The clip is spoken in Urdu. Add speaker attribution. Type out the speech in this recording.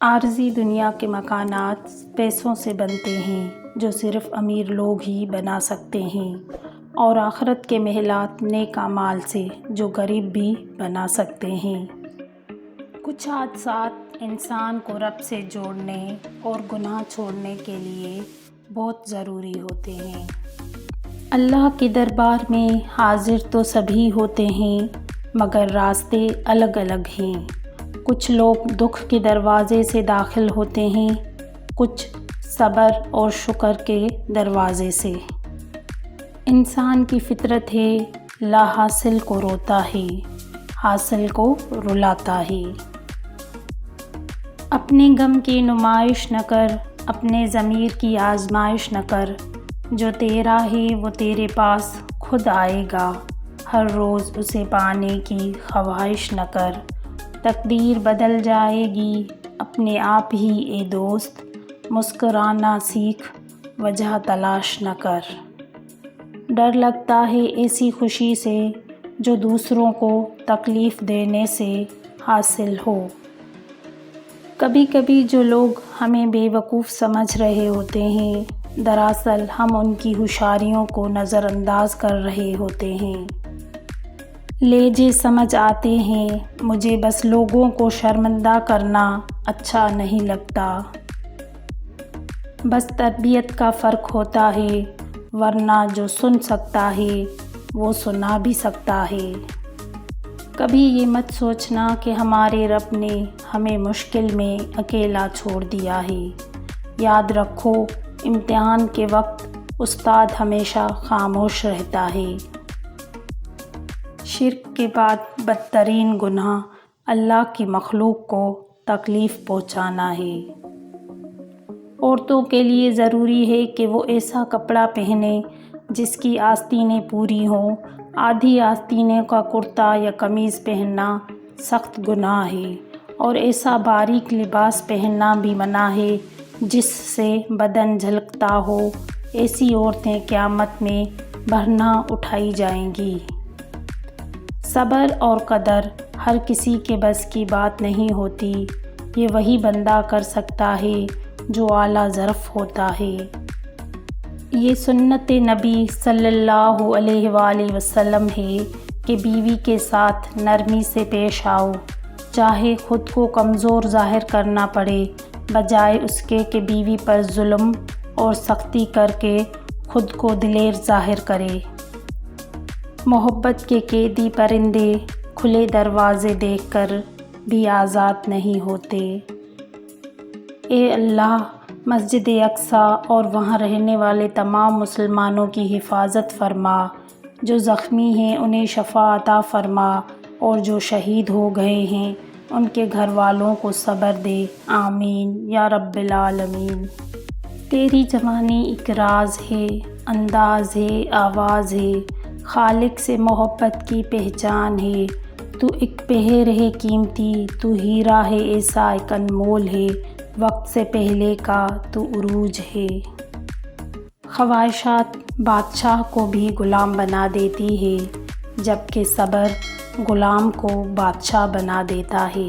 Speaker 1: عارضی دنیا کے مکانات پیسوں سے بنتے ہیں جو صرف امیر لوگ ہی بنا سکتے ہیں، اور آخرت کے محلات نیک اعمال سے جو غریب بھی بنا سکتے ہیں۔ کچھ حادثات انسان کو رب سے جوڑنے اور گناہ چھوڑنے کے لیے بہت ضروری ہوتے ہیں۔ اللہ کے دربار میں حاضر تو سبھی ہوتے ہیں، مگر راستے الگ الگ ہیں۔ کچھ لوگ دکھ کے دروازے سے داخل ہوتے ہیں، کچھ صبر اور شکر کے دروازے سے۔ انسان کی فطرت ہے، لا حاصل کو روتا ہے، حاصل کو رلاتا ہے۔ اپنے غم کی نمائش نہ کر، اپنے ضمیر کی آزمائش نہ کر، جو تیرا ہے وہ تیرے پاس خود آئے گا، ہر روز اسے پانے کی خواہش نہ کر، تقدیر بدل جائے گی اپنے آپ ہی اے دوست، مسکرانا سیکھ وجہ تلاش نہ کر۔ ڈر لگتا ہے ایسی خوشی سے جو دوسروں کو تکلیف دینے سے حاصل ہو۔ کبھی کبھی جو لوگ ہمیں بے وقوف سمجھ رہے ہوتے ہیں، دراصل ہم ان کی ہوشیاریوں کو نظر انداز کر رہے ہوتے ہیں۔ لہجے سمجھ آتے ہیں مجھے، بس لوگوں کو شرمندہ کرنا اچھا نہیں لگتا۔ بس تربیت کا فرق ہوتا ہے، ورنہ جو سن سکتا ہے وہ سنا بھی سکتا ہے۔ کبھی یہ مت سوچنا کہ ہمارے رب نے ہمیں مشکل میں اکیلا چھوڑ دیا ہے۔ یاد رکھو امتحان کے وقت استاد ہمیشہ خاموش رہتا ہے۔ شرک کے بعد بدترین گناہ اللہ کی مخلوق کو تکلیف پہنچانا ہے۔ عورتوں کے لیے ضروری ہے کہ وہ ایسا کپڑا پہنیں جس کی آستینیں پوری ہوں۔ آدھی آستینے کا کرتا یا قمیض پہننا سخت گناہ ہے، اور ایسا باریک لباس پہننا بھی منع ہے جس سے بدن جھلکتا ہو۔ ایسی عورتیں قیامت میں برہنہ اٹھائی جائیں گی۔ صبر اور قدر ہر کسی کے بس کی بات نہیں ہوتی، یہ وہی بندہ کر سکتا ہے جو اعلیٰ ظرف ہوتا ہے۔ یہ سنت نبی صلی اللہ علیہ وآلہ وسلم ہے کہ بیوی کے ساتھ نرمی سے پیش آؤ، چاہے خود کو کمزور ظاہر کرنا پڑے، بجائے اس کے کہ بیوی پر ظلم اور سختی کر کے خود کو دلیر ظاہر کرے۔ محبت کے قیدی پرندے کھلے دروازے دیکھ کر بھی آزاد نہیں ہوتے۔ اے اللہ، مسجد اقصیٰ اور وہاں رہنے والے تمام مسلمانوں کی حفاظت فرما، جو زخمی ہیں انہیں شفا عطا فرما، اور جو شہید ہو گئے ہیں ان کے گھر والوں کو صبر دے، آمین یا رب العالمین۔ تیری جوانی ایک راز ہے، انداز ہے، آواز ہے، خالق سے محبت کی پہچان ہے۔ تو ایک پہر ہے قیمتی، تو ہیرا ہے ایسا ایک انمول ہے، وقت سے پہلے کا تو عروج ہے۔ خواہشات بادشاہ کو بھی غلام بنا دیتی ہے، جبکہ صبر غلام کو بادشاہ بنا دیتا ہے۔